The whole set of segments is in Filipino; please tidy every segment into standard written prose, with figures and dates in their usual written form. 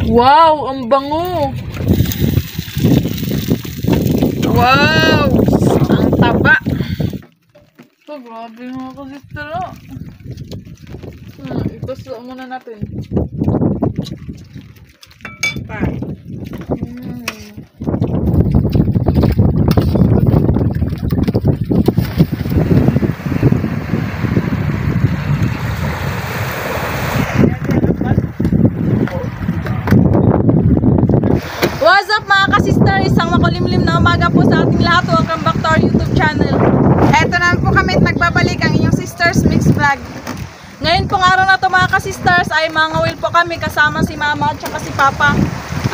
Wow, ang bango. Wow, ang taba. Oh, grabe mga ka-sister. Ituslo muna natin. Pa. What's up mga ka-sister? Isang makulimlim na umaga po sa ating lahat. Welcome back to our YouTube channel. Eto na po kami at nagbabalik ang inyong Sisters Mix Vlog. Ngayon pong araw na to mga ka-sisters ay mangawil po kami kasama si Mama at saka si Papa.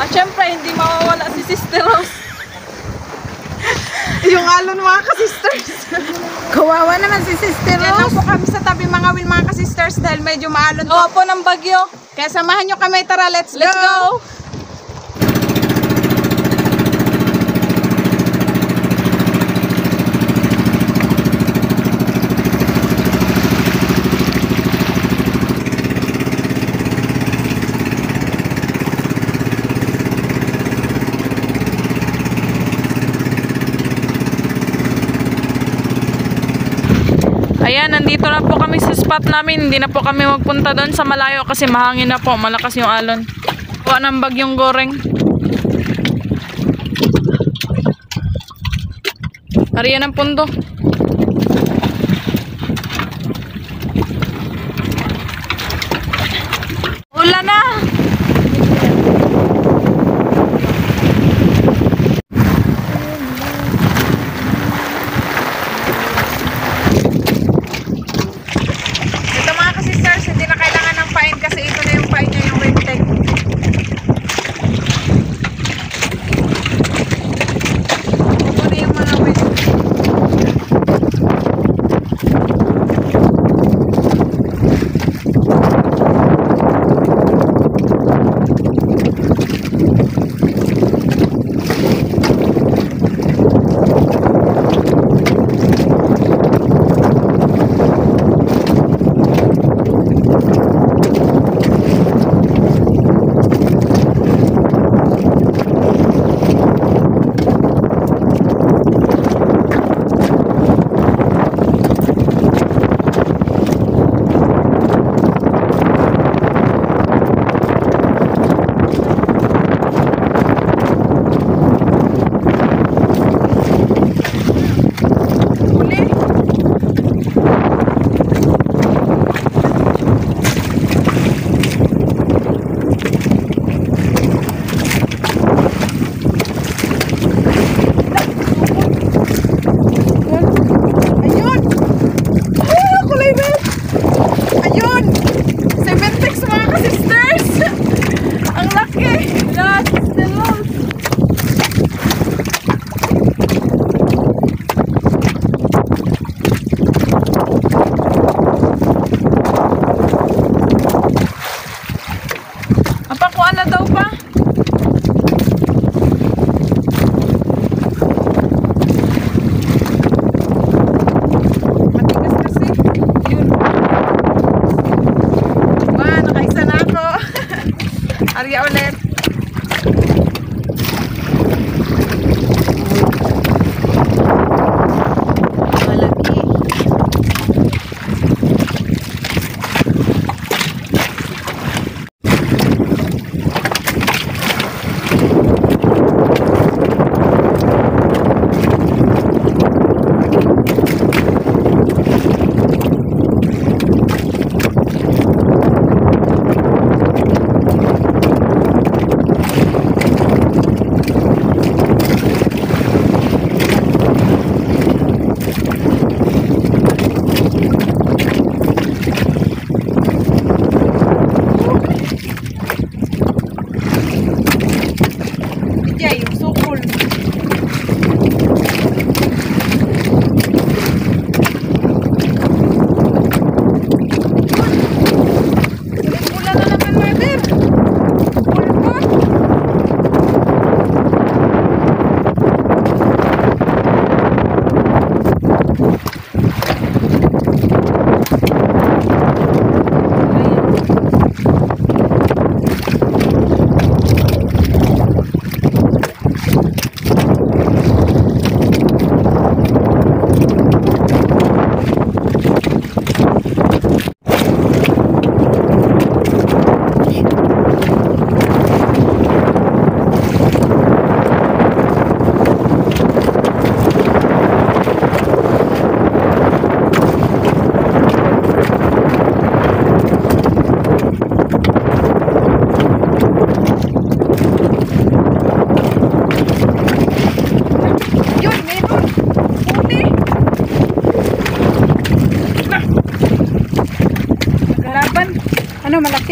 At syempre hindi mawawala si Sister Rose. Yung alon mga ka-sisters. Kawawa naman si Sister Rose. Yan lang po kami sa tabi mga will mga ka-sisters dahil medyo maalon po. Oo po ng bagyo. Kaya samahan nyo kami, tara, let's Let's go! Ayan, nandito na po kami sa spot namin. Hindi na po kami magpunta doon sa malayo kasi mahangin na po. Malakas yung alon. Kuha ng bagyong goreng. Hariyan ang pundo. Ulan na! Hindi na kailangan ng pain kasi ito na yung pain niya, yung Wintec. Ito na yung mga Wintec.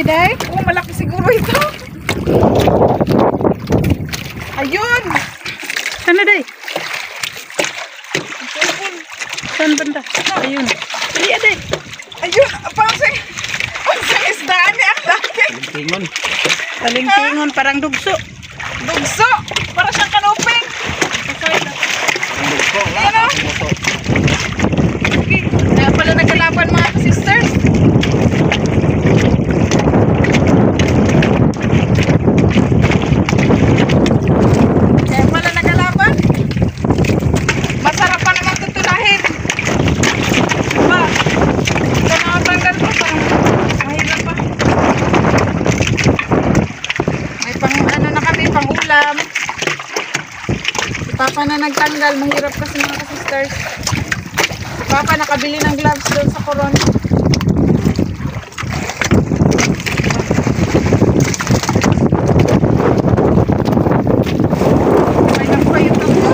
Malaki day? Oo, malaki siguro ito. Ayun! Sana day? Saan banda? Ayun. Dali day. Ayun! Pangsang isdaan niya ang laki. Talingtingon, parang dugso. Dugso! Para siyang kanuping. Ayan o. Okay. Kaya pala nagkalaban mga sisters. Kaya pala nagkalaban. Masarap pa naman tutunahin. Diba? Ito nakatanggal pa. Kahirap pa. May pang ano na kami, pang ulam. Si Papa na nagtanggal, mahirap kasi mga sisters. Si Papa nakabili ng gloves doon sa Coron. May nagpayot ako.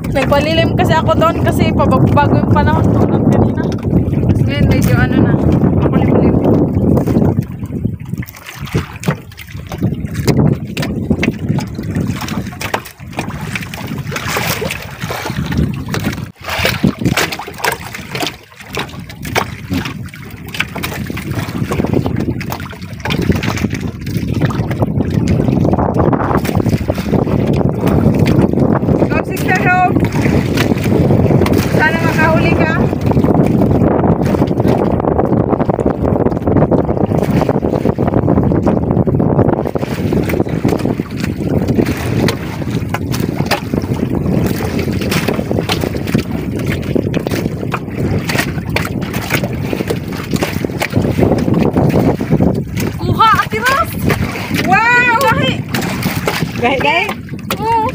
Nagpalilim kasi ako doon kasi pabago yung panahon doon kanina. Ngayon medyo ano na, makulimlim. Sana makahuli ka. Kuha, Ate Ros! Wow! Gahi! Gahi. Oo.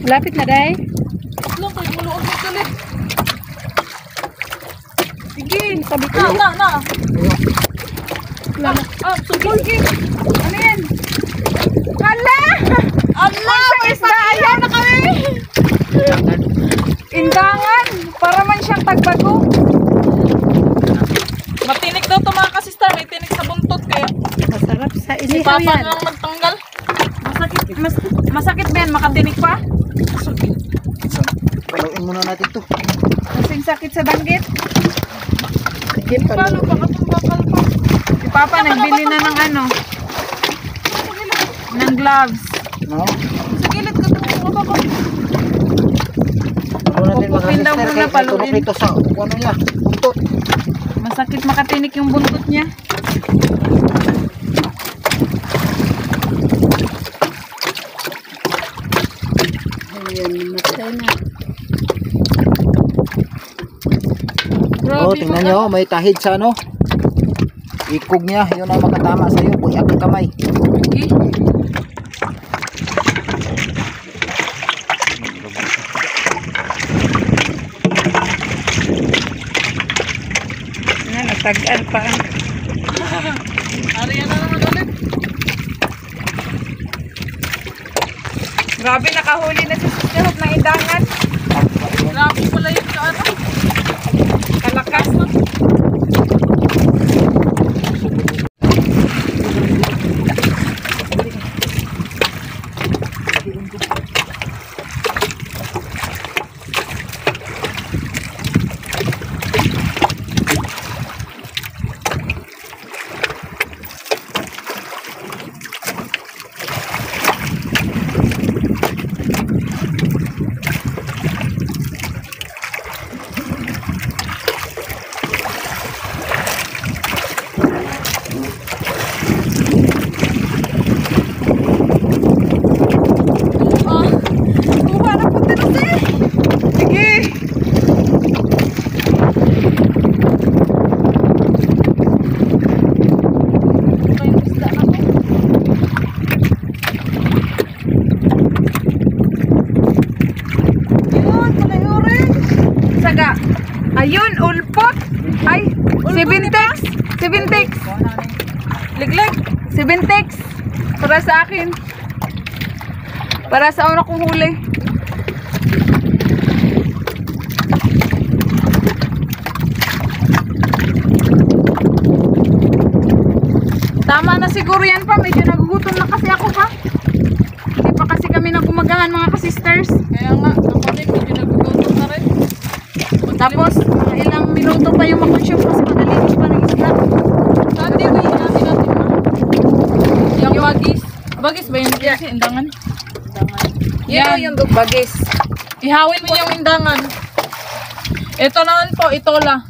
Lapit na, day. Lang kayo muluon mo galit. Sige, sabi ko. Na. Sugol. Ano yan? Hala! Allah! May isda! Ayan na kami! Indangan! Para man siyang tagbago. Matinik daw to mga ka-sister. May tinik sa buntot kaya. Masarap sa Si inihaw Papa yan. na lang magtanggal. Masakit ba yan? Makatinik pa? Paluin muna natin to. Kasing sakit sa danggit. Sige, Paano ba katong bakal pa? Si Papa nagbili na ng ano? Ng gloves. No? Sa gilid ka itong mga baba. Ano natin mga Pupupin daw sister, muna, kahit paluin. tunog nito sa ano niya, buntot. Masakit makatinik yung buntot niya. Ayan, matay na. Oh, tingnan nyo, may tahid sa ano. Ikog niya, yun ang makatama sa'yo. Buyak ang kamay. Ayan, natagal pa. Ariyan na naman ulit. Grabe, nakahuli na si Sister Hope ng indangan. Grabe pala yung ano. Kalakas. Kuha na po dito, sir. Sige. Yun, malayo rin. Saga. Ayun, ulpot. Ay, 7-tex. 7-tex. Liglig. 7-tex. Para sa akin. Para sa una kong huli. Tama na siguro yan pa. Medyo nagugutom na kasi ako pa. Hindi pa kasi kami nagumagahan mga ka-sisters. Kaya nga, ako din, medyo nagugutom na rin. Tapos, ilang minuto pa yung makonsume kasi magalinis pa ng isla. Saan din rin natin natin ma? Yung bagis. Bagis ba yun? Kasi indangan. Yan yung dugbagis. Ihawin mo yung indangan. Ito naman po, itola.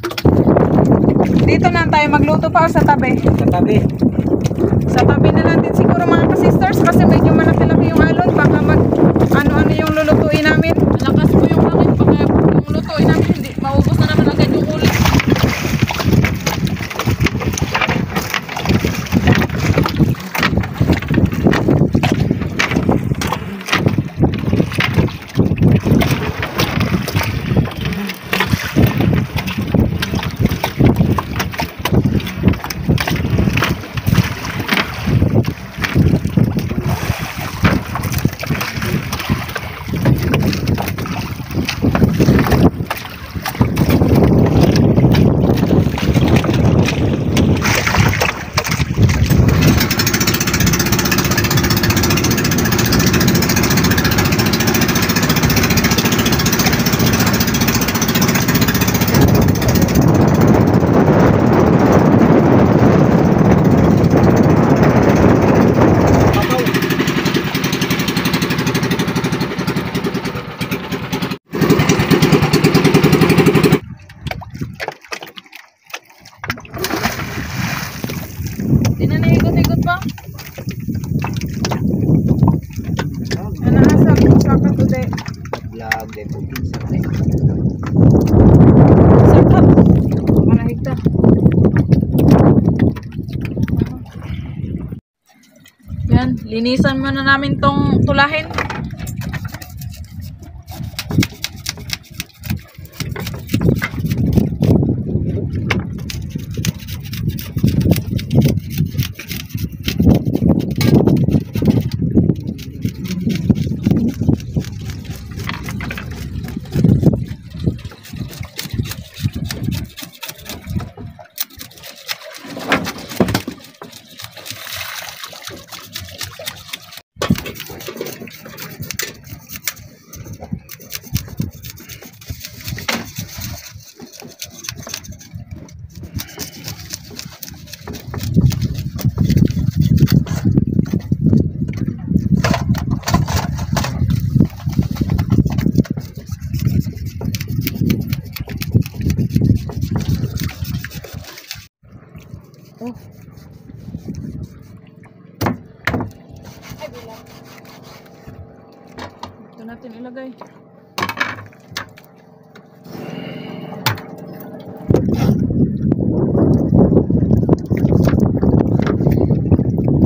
Dito na tayo magluto pa o sa tabi. Sa tabi. Sa tabi na lang din siguro mga ka-sisters kasi medyo malaki-laki yung alon. Baka mag ano-ano yung lulutuin namin. Malakas po yung hangin. Baka yung lutuin namin, hindi. Maubos na naman agad yung ulit. Di na nahigot-higot pa. Ano asa kakat uday. Vlog, din po. Sa kanil. Sarap. Manahigta. Yan, linisan muna namin tong tulahin.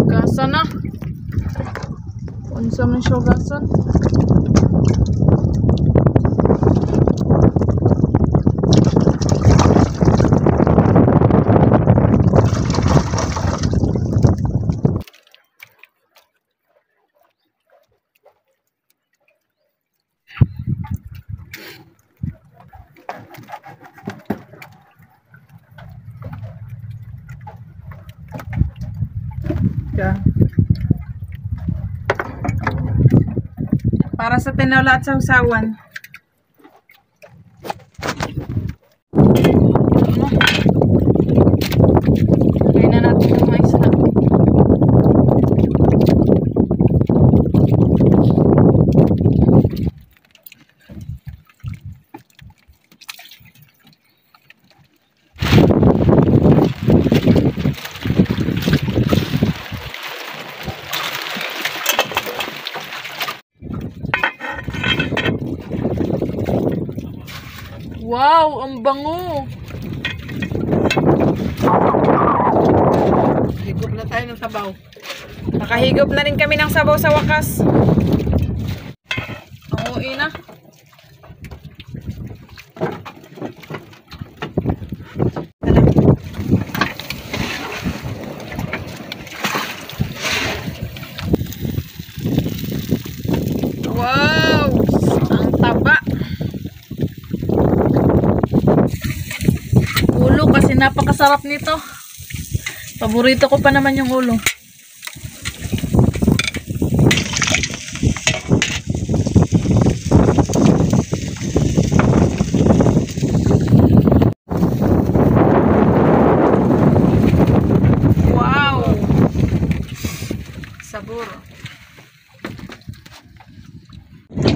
Gasa na. Unsa man siya gasan? Para sa tinola at sausawan. Lagay na natin yung mais na. Wow, ang bango. Higop na tayo ng sabaw. Nakahigop na rin kami ng sabaw sa wakas. Ang uwi na. Wow! Ang taba. Ulo kasi napakasarap nito. Paborito ko pa naman yung ulo. Wow! Sabor.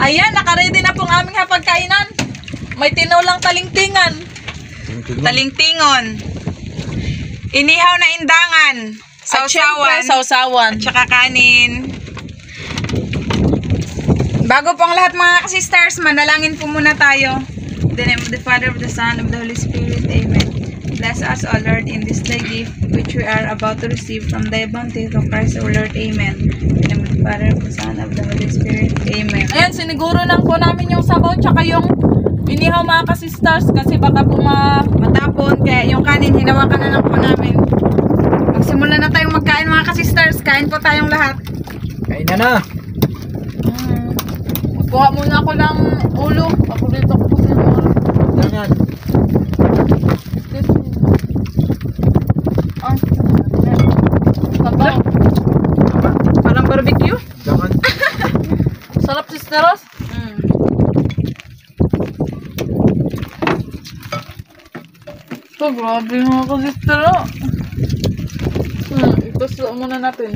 Ayan, nakaready na pong aming hapagkainan. May tinolang talingtingan. Talingtingon. Inihaw na indangan. Sausawan. Sausawan. Tsaka kanin. Bago po ang lahat mga ka-sisters, manalangin po muna tayo. In the name of the Father, of the Son, of the Holy Spirit. Amen. Bless us, O Lord, in this thy gift, which we are about to receive from thy bounty through Christ, O Lord. Amen. In the name of the Father, of the Son, of the Holy Spirit. Amen. Ayan, siniguro lang po namin yung sabaw tsaka yung inihaw mga ka-sisters kasi baka po Matapon, kaya yung kanin, hinawakan na lang po namin. Magsimula na tayong magkain mga ka-sisters. Kain po tayong lahat. Kain na na. Kuha muna ako ng ulo. Paborito ko po yung ulo. Jangan. Sabaw. Parang barbecue. Jangan. Sarap sisteros. So, grabe mga kasistero. Ipasla muna natin.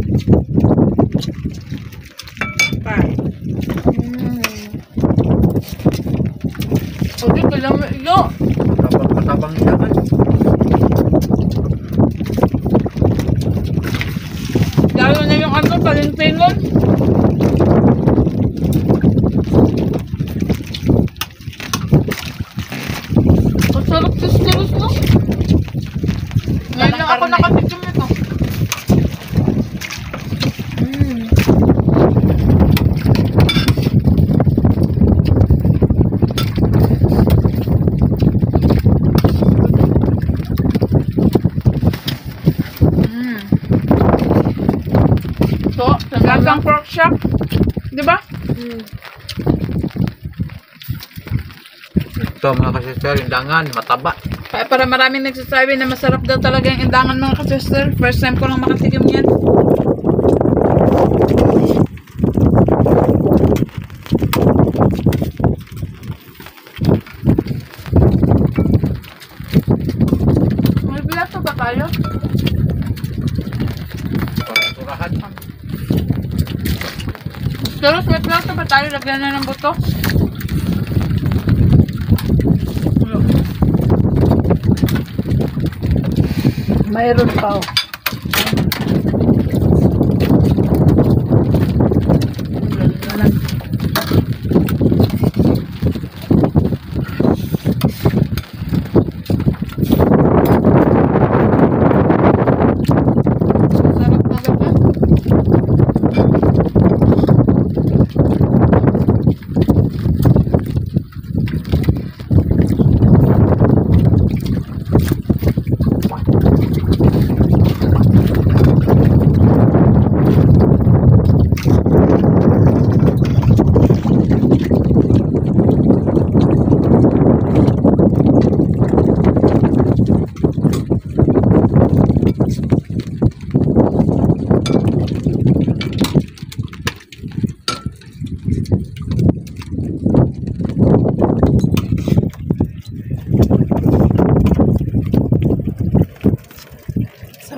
Okay, kalami. Yo! Matabang jangan. Lalo na yung ano, talintingon. Ang sarap sisteros, no? Ngayon lang ako nakatikim nito. So, lasang pork chop. Diba? Ito mga kasister, indangan, mataba. Kaya para maraming nagsasabi na masarap daw talaga yung indangan mga ka-sister. First time ko lang makatikim yan. May plato ba tayo? Turahan. Terus may plato ba tayo? Lagyan na ng buto. Mayroon pa.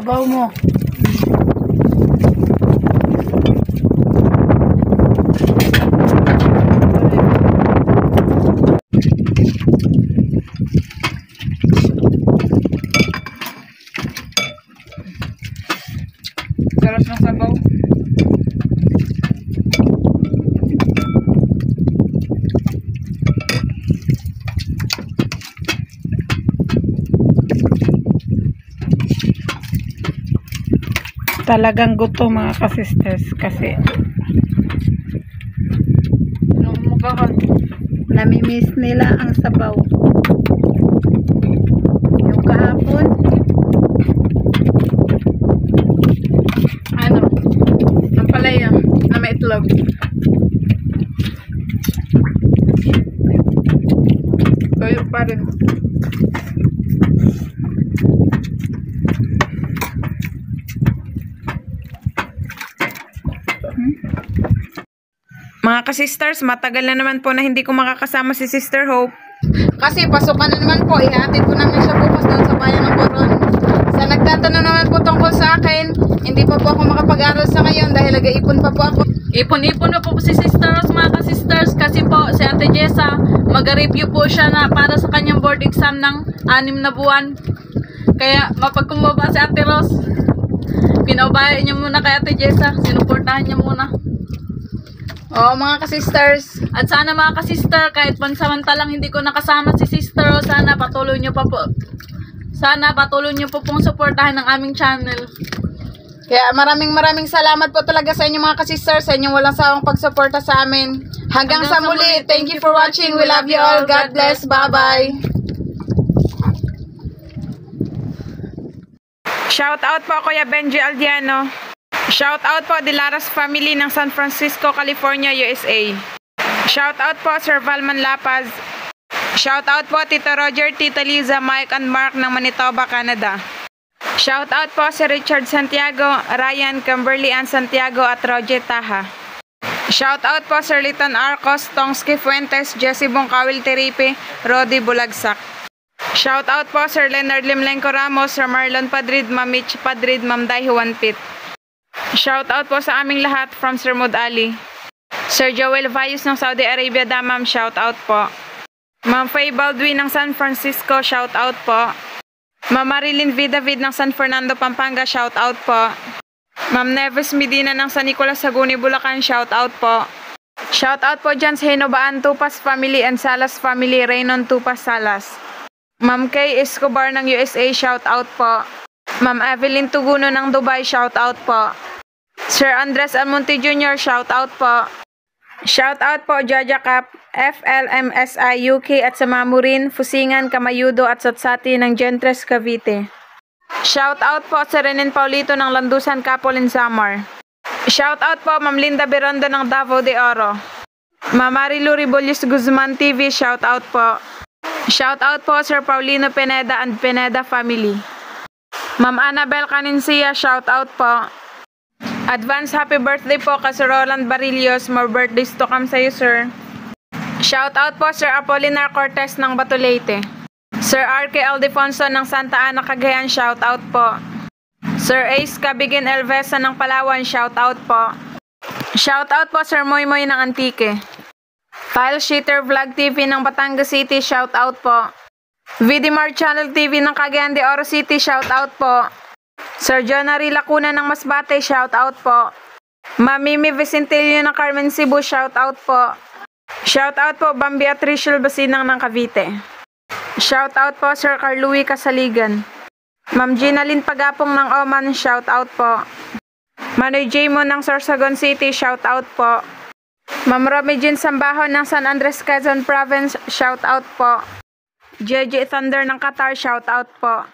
Sabaw mo. Sarap ng sabaw. Talagang gutom mga ka-sisters kasi namimiss nila ang sabaw. Yung kahapon, Ano? Ang palaya na may itlog. Toyo pa rin. Mga ka-sisters, matagal na naman po na hindi ko makakasama si Sister Hope. Kasi pasukan na naman po, ihatid ko namin siya bukas doon sa bayan ng Coron. Sa nagtatanong naman po tungkol sa akin, hindi pa po ako makapag-aral sa ngayon dahil nag-iipon pa po ako. Ipon-ipon na po si Sister Rose, mga ka-sisters, kasi po si Ate Jessa, mag-review po siya na para sa kanyang board exam ng 6 na buwan. Kaya mapagkumbaba si Ate Rose, pinaubayan niya muna kay Ate Jessa, sinuportahan niya muna. Oo mga ka-sisters. At sana mga ka-sister, kahit pansamantalang hindi ko nakasama si Sister Rose, sana patuloy niyo pa po. Sana patuloy niyo po pong suportahan ng aming channel. Kaya maraming salamat po talaga sa inyo mga ka-sisters, sa inyong walang sawang pagsuporta sa amin. Hanggang sa muli. Thank you for watching. We love you all. God bless. Bye-bye. Shout out po Kuya Benji Aldiano. Shout out po Dilaras family ng San Francisco, California, USA. Shout out po Sir Valman Lapaz. Shout out po Tito Roger, Tita Liza, Mike and Mark ng Manitoba, Canada. Shout out po si Richard Santiago, Ryan, Kimberly Ann Santiago at Roger Taha. Shout out po Sir Liton Arcos, Tongski Fuentes, Jesse Bongkawil Teripe, Rodi Bulagsak. Shout out po Sir Leonard Limlenco Ramos, Sir Marlon Padrid, Ma'am Mitch Padrid, Ma'am Dai Juan Pit. Shout out po sa aming lahat from Sir Mud Ali. Sir Joel Vayus ng Saudi Arabia, Damam, shout out po. Ma'am Faye Baldwin ng San Francisco, shout out po. Ma'am Marilyn Vidavid ng San Fernando, Pampanga, shout out po. Ma'am Neves Medina ng San Nicolas, Saguni, Bulacan, shout out po. Shout out po dyan sa Hinobaan Tupas family and Salas family, Raynon Tupas Salas. Ma'am Kay Escobar ng USA, shout out po. Ma'am Evelyn Tuguno ng Dubai, shout out po. Sir Andres Almonte Jr., shout out po. Shout out po Jaja Cap, FLMSI UK at sa Mamurin, Fusingan, Kamayudo at Satsati ng Gentres, Cavite. Shout out po sa Renin Paulito ng Landusan, Capolin, Samar. Shout out po Ma'am Linda Berondo ng Davao de Oro. Ma'am Marilu Ribollis Guzman TV, shout out po. Shout out po Sir Paulino Pineda and Pineda family. Ma'am Annabel Canincia, shout out po. Advance happy birthday po kay Sir Roland Barillos. More birthdays to come sa iyo, sir. Shout out po Sir Apolinar Cortez ng Batulete. Sir R.K. Aldefonso ng Santa Ana, Cagayan, shout out po. Sir Ace Cabigin Elvesa ng Palawan, shout out po. Shout out po Sir Moymoy ng Antique. Tile Sheeter Vlog TV ng Batangas City, shout out po. VDMar Channel TV ng Cagayan de Oro City, shout out po. Sir Jonary Lacuna ng Masbate, shout out po. Ma'am Mimi Vicentilio ng Carmen Cebu, shout out po. Shout out po Bambi Atricial Basinang ng Cavite. Shout out po Sir Carlouie Kasaligan. Ma'am Ginalyn Pagapong ng Oman, shout out po. Manoy Jamo ng Sorsogon City, shout out po. Ma'am Romy Jean Sambahon ng San Andres Quezon Province, shout out po. JJ Thunder ng Qatar, shout out po.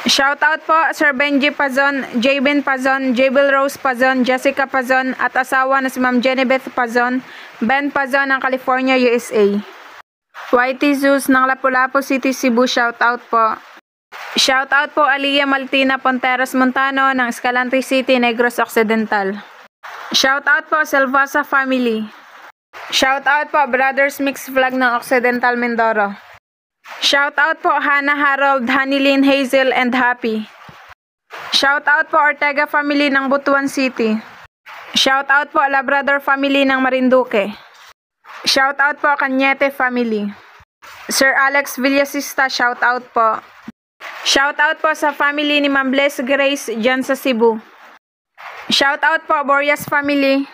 Shout out po Sir Benji Pazon, Jabin Pazon, Jabel Rose Pazon, Jessica Pazon at asawa na si Ma'am Jenebeth Pazon, Ben Pazon ng California, USA. Whitey Zeus ng Lapu-Lapu City, Cebu, shout out po. Shout out po Aliyah Maltina Ponteras Montano ng Escalante City, Negros Occidental. Shout out po Selvasa family. Shout out po Brothers Mix Vlog ng Occidental Mindoro. Shout out po Hannah Harold, Hanilyn Hazel and Happy. Shout out po Ortega family ng Butuan City. Shout out po Labrador family ng Marinduque. Shout out po Cañete family. Sir Alex Villasista, shout out po. Shout out po sa family ni Ma'am Bless Grace dyan sa Cebu. Shout out po Boreas family.